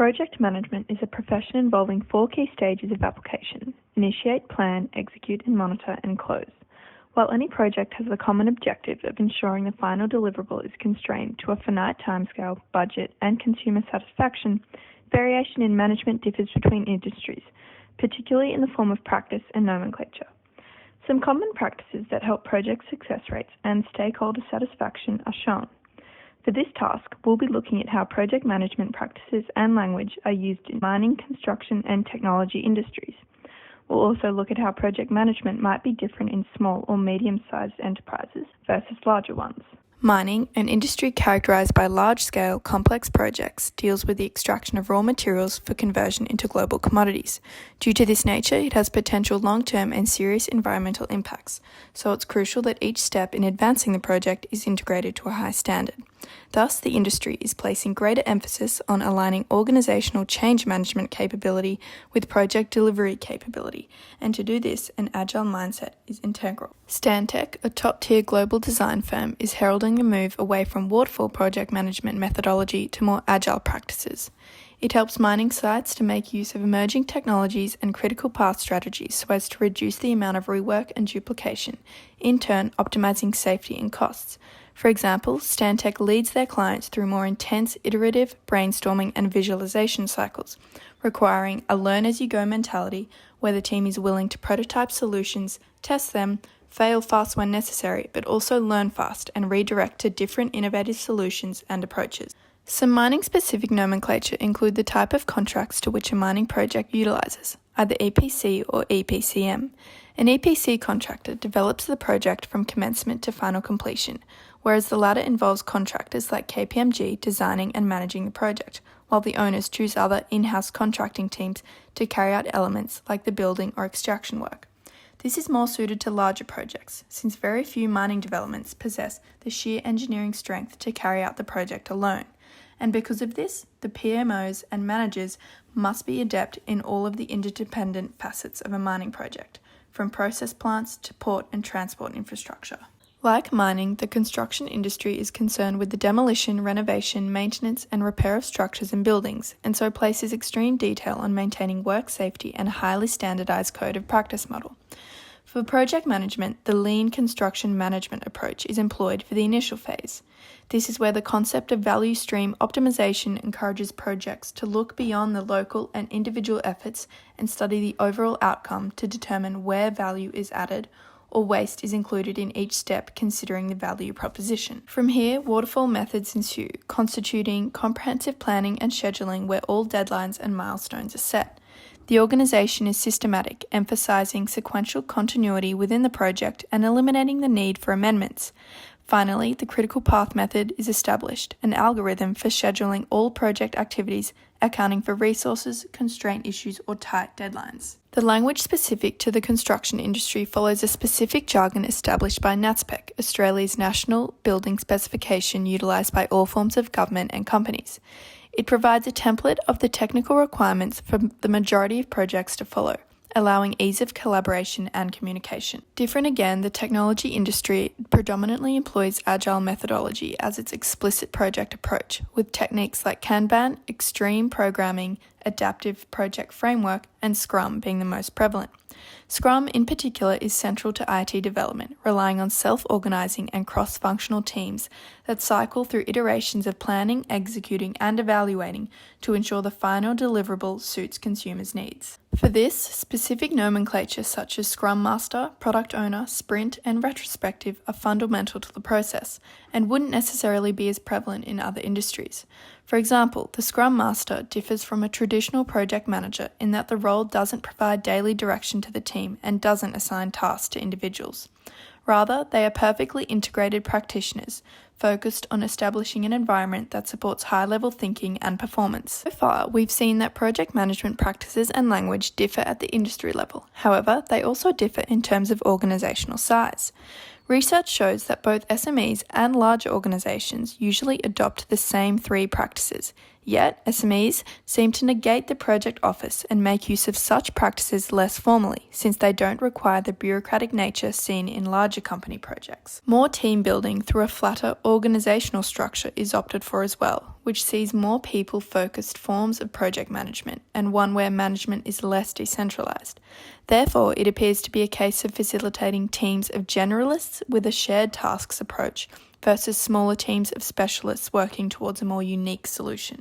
Project management is a profession involving 4 key stages of application: initiate, plan, execute, and monitor, and close. While any project has the common objective of ensuring the final deliverable is constrained to a finite timescale, budget, and consumer satisfaction, variation in management differs between industries, particularly in the form of practice and nomenclature. Some common practices that help project success rates and stakeholder satisfaction are shown. For this task, we'll be looking at how project management practices and language are used in mining, construction, and technology industries. We'll also look at how project management might be different in small or medium-sized enterprises versus larger ones. Mining, an industry characterized by large-scale, complex projects, deals with the extraction of raw materials for conversion into global commodities. Due to this nature, it has potential long-term and serious environmental impacts, so it's crucial that each step in advancing the project is integrated to a high standard. Thus, the industry is placing greater emphasis on aligning organizational change management capability with project delivery capability, and to do this, an agile mindset is integral. Stantec, a top-tier global design firm, is heralding the move away from waterfall project management methodology to more agile practices. It helps mining sites to make use of emerging technologies and critical path strategies so as to reduce the amount of rework and duplication, in turn optimizing safety and costs. For example, Stantec leads their clients through more intense iterative brainstorming and visualization cycles, requiring a learn-as-you-go mentality where the team is willing to prototype solutions, test them, fail fast when necessary, but also learn fast and redirect to different innovative solutions and approaches. Some mining-specific nomenclature include the type of contracts to which a mining project utilizes, either EPC or EPCM. An EPC contractor develops the project from commencement to final completion, whereas the latter involves contractors like KPMG designing and managing the project, while the owners choose other in-house contracting teams to carry out elements like the building or extraction work. This is more suited to larger projects, since very few mining developments possess the sheer engineering strength to carry out the project alone. And because of this, the PMOs and managers must be adept in all of the interdependent facets of a mining project, from process plants to port and transport infrastructure. Like mining, the construction industry is concerned with the demolition, renovation, maintenance, and repair of structures and buildings, and so places extreme detail on maintaining work safety and a highly standardized code of practice model. For project management, the lean construction management approach is employed for the initial phase. This is where the concept of value stream optimization encourages projects to look beyond the local and individual efforts and study the overall outcome to determine where value is added or waste is included in each step, considering the value proposition. From here, waterfall methods ensue, constituting comprehensive planning and scheduling where all deadlines and milestones are set. The organisation is systematic, emphasising sequential continuity within the project and eliminating the need for amendments. Finally, the critical path method is established, an algorithm for scheduling all project activities, accounting for resources, constraint issues, or tight deadlines. The language specific to the construction industry follows a specific jargon established by NATSPEC, Australia's national building specification utilised by all forms of government and companies. It provides a template of the technical requirements for the majority of projects to follow, allowing ease of collaboration and communication. Different again, the technology industry predominantly employs agile methodology as its explicit project approach, with techniques like Kanban, extreme programming, adaptive project framework, and Scrum being the most prevalent. Scrum in particular is central to IT development, relying on self-organizing and cross-functional teams that cycle through iterations of planning, executing, and evaluating to ensure the final deliverable suits consumers' needs. For this, specific nomenclature such as Scrum Master, Product Owner, Sprint, and Retrospective are fundamental to the process and wouldn't necessarily be as prevalent in other industries. For example, the Scrum Master differs from a traditional project manager in that the role doesn't provide daily direction to the team and doesn't assign tasks to individuals. Rather, they are perfectly integrated practitioners, focused on establishing an environment that supports high-level thinking and performance. So far, we've seen that project management practices and language differ at the industry level. However, they also differ in terms of organisational size. Research shows that both SMEs and larger organisations usually adopt the same 3 practices: Yet, SMEs seem to negate the project office and make use of such practices less formally, since they don't require the bureaucratic nature seen in larger company projects. More team building through a flatter organisational structure is opted for as well, which sees more people-focused forms of project management and one where management is less decentralised. Therefore, it appears to be a case of facilitating teams of generalists with a shared tasks approach versus smaller teams of specialists working towards a more unique solution.